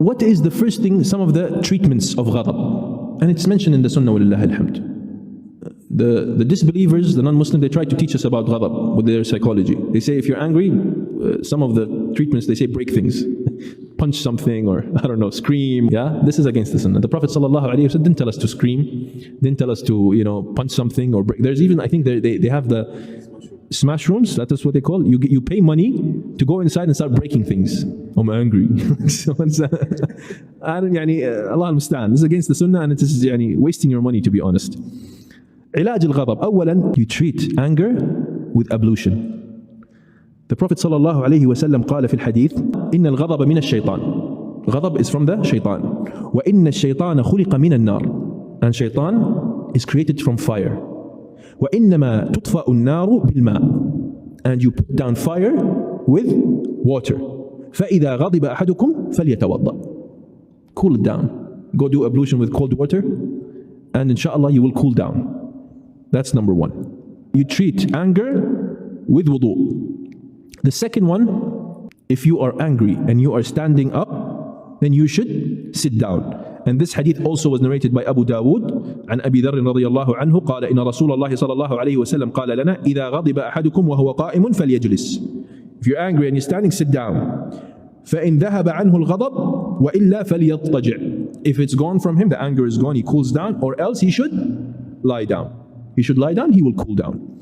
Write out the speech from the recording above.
what is the first thing, some of the treatments of ghadab? And it's mentioned in the Sunnah, walillah alhamd. The disbelievers, the non-Muslim, they try to teach us about ghadab with their psychology. They say if you're angry, some of the treatments, they say break things. Punch something, or I don't know, scream. Yeah, this is against the Sunnah. The Prophet ﷺ didn't tell us to scream, didn't tell us to, punch something or break. There's even, I think they have the smash rooms, that is what they call. You pay money to go inside and start breaking things. I'm angry. So Allah al-Musta'an. This is against the Sunnah, and it is wasting your money, to be honest. علاج الغضب. أولا, you treat anger with ablution. The Prophet sallallahu alayhi wa sallam قال في الحديث إن الغضب من الشيطان. Ghadab is from the Shaitan. وإن الشيطان خلق من النار. And Shaitan is created from fire. وإنما تطفأ النار بالماء. And you put down fire with water. فإذا غضب أحدكم فليتوضأ. Cool it down. Go do ablution with cold water, and inshallah you will cool down. That's number one. You treat anger with wudu. The second one, if you are angry and you are standing up, then you should sit down. And this hadith also was narrated by Abu Dawood عن أبي ذر رضي الله عنه قال إن رسول الله صلى الله عليه وسلم قال لنا إذا غضب أحدكم وهو قائم فليجلس. If you're angry and you're standing, sit down. فإن ذهب عنه الغضب وإلا فليضطجع. If it's gone from him, the anger is gone, he cools down, or else he should lie down. He should lie down, he will cool down.